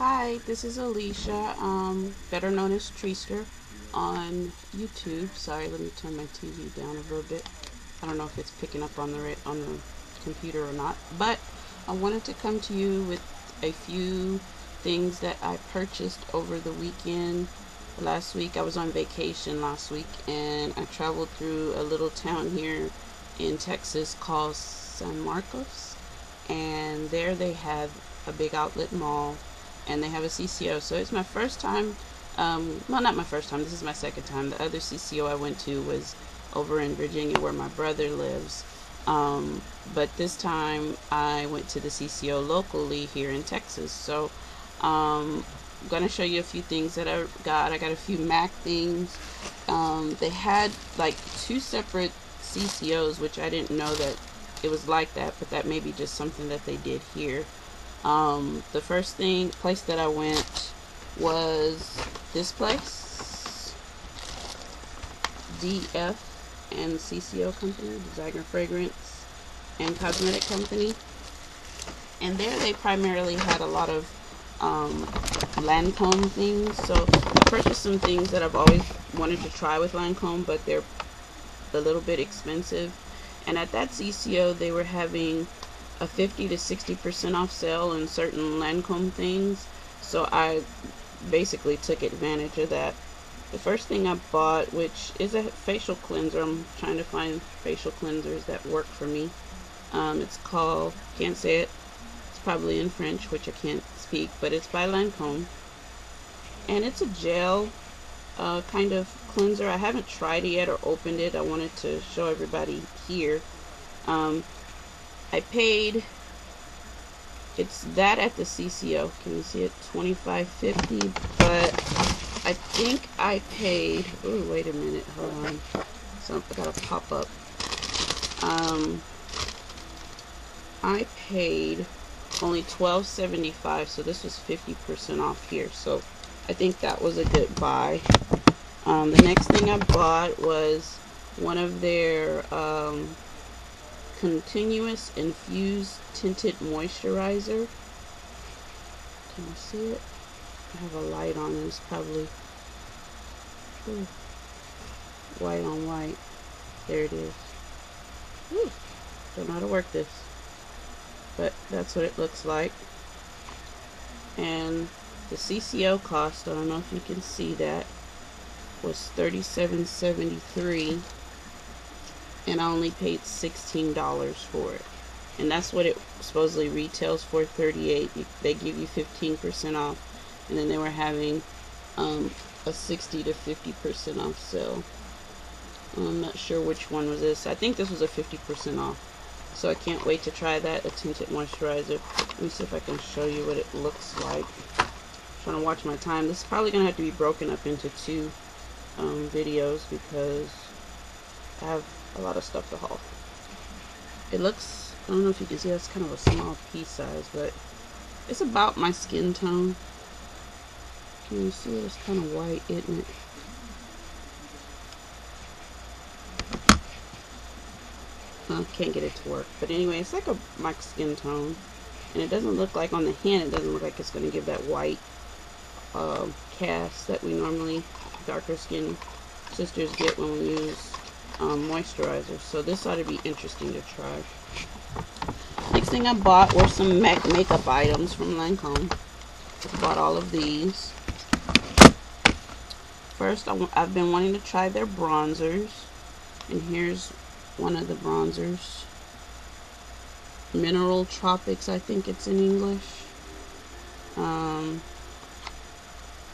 Hi, this is Alicia, better known as Treester on YouTube. Sorry, let me turn my TV down a little bit. I don't know if it's picking up on the computer or not, but I wanted to come to you with a few things that I purchased over the weekend. Last week I was on vacation last week, and I traveled through a little town here in Texas called San Marcos, and there they have a big outlet mall, and they have a CCO. So it's my first time, well, not my first time, this is my second time. The other CCO I went to was over in Virginia where my brother lives, but this time I went to the CCO locally here in Texas. So I'm gonna show you a few things that I got. I got a few Mac things. They had like two separate CCOs, which I didn't know that it was like that, but that may be just something that they did here. The first place that I went was this place, DF and CCO Company, Designer Fragrance and Cosmetic Company. And there they primarily had a lot of Lancoe things. So I purchased some things that I've always wanted to try with Lancoe, but they're a little bit expensive. And at that CCO they were having a 50 to 60% off sale on certain Lancoe things, so I basically took advantage of that. The first thing I bought, which is a facial cleanser, I'm trying to find facial cleansers that work for me. It's called, can't say it, it's probably in French, which I can't speak, but it's by Lancoe, and it's a gel kind of cleanser. I haven't tried it yet or opened it. I wanted to show everybody here. I paid, it's that at the CCO, can you see it, $25.50, but I think I paid, oh wait a minute, hold on, so I gotta pop up. I paid only $12.75, so this was 50% off here, so I think that was a good buy. The next thing I bought was one of their continuous infused tinted moisturizer. Can you see it? I have a light on it. It's probably white on white. There it is. Ooh, don't know how to work this, but that's what it looks like. And the CCO cost, I don't know if you can see that, was $37.73, and I only paid $16 for it, and that's what it supposedly retails for, $38. They give you 15% off, and then they were having a 60 to 50% off sale. I'm not sure which one was this. I think this was a 50% off, so I can't wait to try that, a tinted moisturizer. Let me see if I can show you what it looks like. I'm trying to watch my time. This is probably gonna have to be broken up into two videos because I have a lot of stuff to haul. It looks, I don't know if you can see, that's kind of a small pea size, but it's about my skin tone. Can you see it? It's kind of white, isn't it? I can't get it to work, but anyway, it's like my skin tone, and it doesn't look like, on the hand, it doesn't look like it's going to give that white cast that we normally, darker skin sisters, get when we use moisturizer. So this ought to be interesting to try. Next thing I bought were some MAC makeup items from Lancoe. Bought all of these. First, I've been wanting to try their bronzers, and here's one of the bronzers. Mineral Tropics, I think it's in English.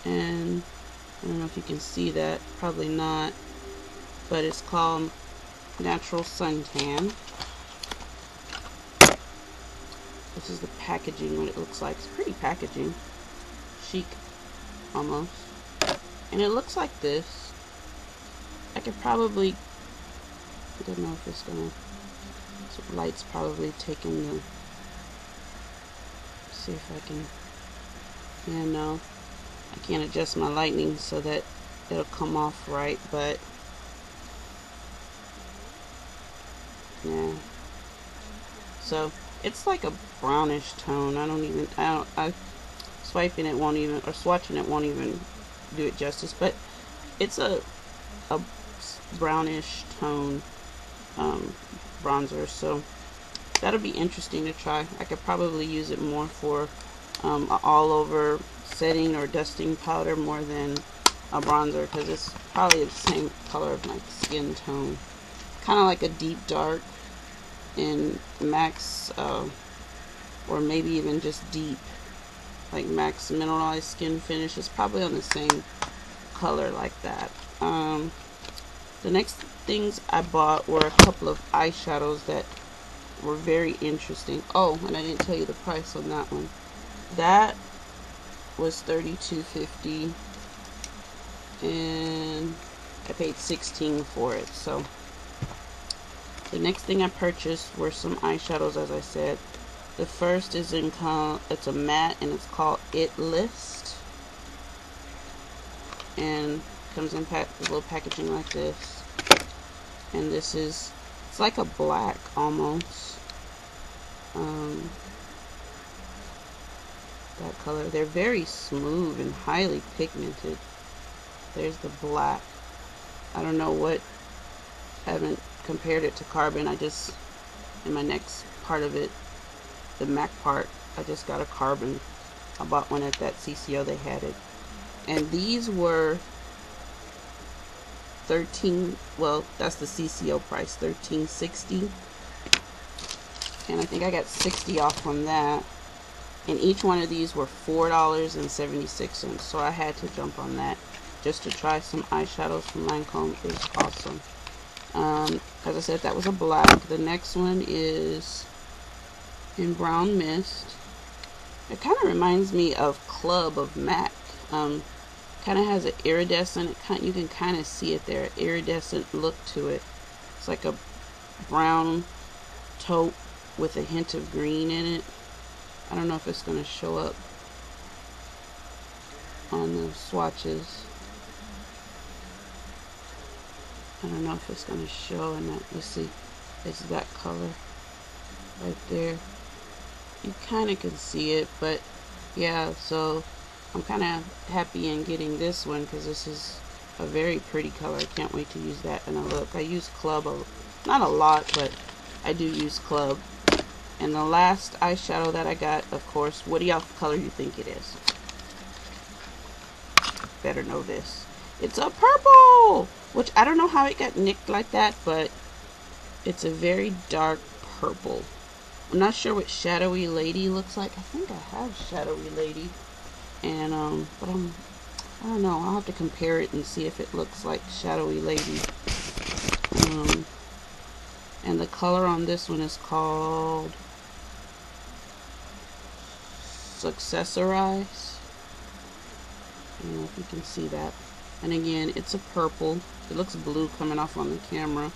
And I don't know if you can see that, probably not, but it's called Natural Suntan. This is the packaging, what it looks like. It's pretty packaging, chic almost, and it looks like this. I could probably, I don't know if it's gonna, so light's probably taking the, see if I can, yeah, no, I can't adjust my lighting so that it'll come off right, but yeah, so it's like a brownish tone. I swiping it won't even, or swatching it won't even do it justice. But it's a brownish tone bronzer, so that'll be interesting to try. I could probably use it more for a all over setting or dusting powder more than a bronzer, because it's probably the same color of my skin tone, kind of like a deep dark in Max, or maybe even just deep, like Max Mineralized Skin Finish is probably on the same color like that. The next things I bought were a couple of eyeshadows that were very interesting. Oh, and I didn't tell you the price on that one. That was $32.50, and I paid $16 for it. So the next thing I purchased were some eyeshadows, as I said. The first is in it's a matte, and it's called It List, and comes in a little packaging like this. And this is, it's like a black almost. That color. They're very smooth and highly pigmented. There's the black. I don't know what, I haven't compared it to Carbon. I just, in my next part of it, the MAC part, I just got a Carbon. I bought one at that CCO, they had it. And these were 13, well, that's the CCO price, $13.60. And I think I got 60 off on that. And each one of these were $4.76. So I had to jump on that just to try some eyeshadows from Lancoe. It was awesome. As I said, that was a black. The next one is in Brown Mist. It kind of reminds me of Club of MAC. Kind of has an iridescent, you can kind of see it there, iridescent look to it. It's like a brown taupe with a hint of green in it. I don't know if it's going to show up on the swatches. I don't know if it's going to show in that. Let's see. It's that color right there. You kind of can see it, but yeah, so I'm kind of happy in getting this one because this is a very pretty color. I can't wait to use that in a look. I use Club, not a lot, but I do use Club. And the last eyeshadow that I got, of course, what color do you think it is? Better know this. It's a purple! Which I don't know how it got nicked like that, but it's a very dark purple. I'm not sure what Shadowy Lady looks like. I think I have Shadowy Lady. And, but I don't know. I'll have to compare it and see if it looks like Shadowy Lady. And the color on this one is called Successorize. I don't know if you can see that. And again, it's a purple. It looks blue coming off on the camera.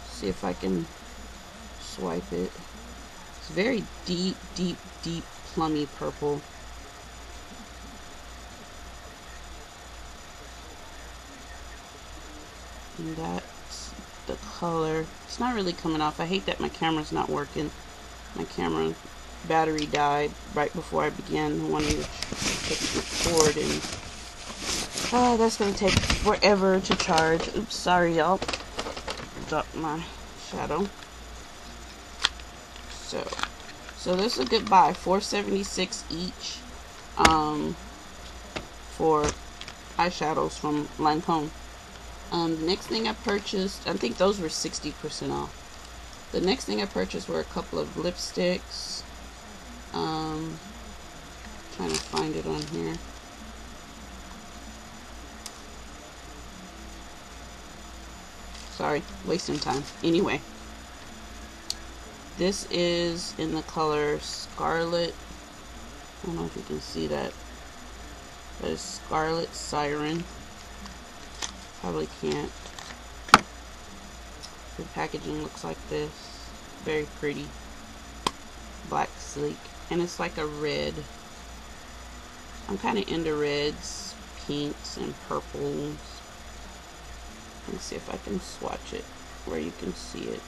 See if I can swipe it. It's very deep, deep, deep plummy purple. And that's the color. It's not really coming off. I hate that my camera's not working. My camera battery died right before I began wanting to record, and that's going to take forever to charge. Oops, sorry y'all. Dropped my shadow. So this is a good buy. $4.76 each for eyeshadows from Lancoe. The next thing I purchased, I think those were 60% off. The next thing I purchased were a couple of lipsticks. Trying to find it on here. Sorry, wasting time. Anyway, this is in the color Scarlet. I don't know if you can see that. That is Scarlet Siren. Probably can't. The packaging looks like this. Very pretty. Black, sleek. And it's like a red. I'm kind of into reds, pinks, and purples. Let's see if I can swatch it where you can see it.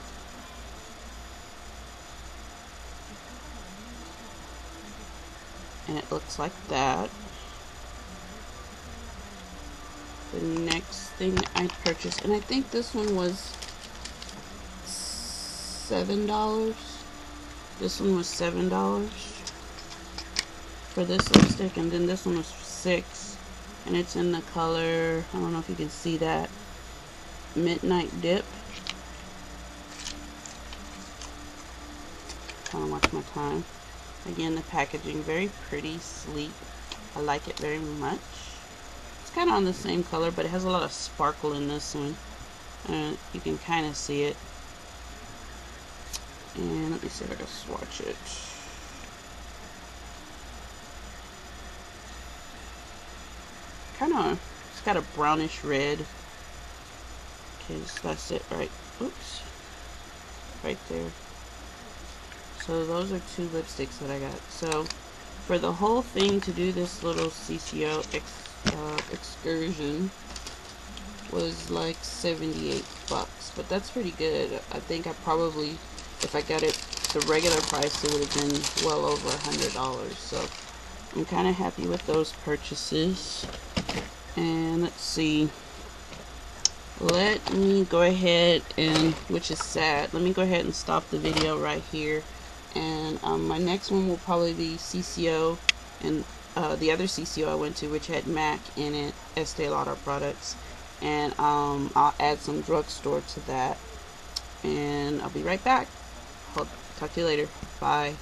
and it looks like that. The next thing I purchased, and I think this one was $7. This one was $7 for this lipstick, and then this one was $6, and it's in the color, I don't know if you can see that, Midnight Dip. Trying to watch my time. Again, the packaging very pretty, sleek. I like it very much. It's kind of on the same color, but it has a lot of sparkle in this one. You can kind of see it. And let me see if I can swatch it. It's got a brownish red. Okay, so that's it right. Oops. Right there. So those are two lipsticks that I got. So for the whole thing, to do this little CCO excursion was like 78 bucks, but that's pretty good. I think I probably, if I got it the regular price, it would have been well over $100. So I'm kind of happy with those purchases. And let's see, let me go ahead and, which is sad, let me go ahead and stop the video right here. And my next one will probably be CCO, and the other CCO I went to, which had MAC in it, Estee Lauder products. And I'll add some drugstore to that. And I'll be right back. Talk to you later. Bye.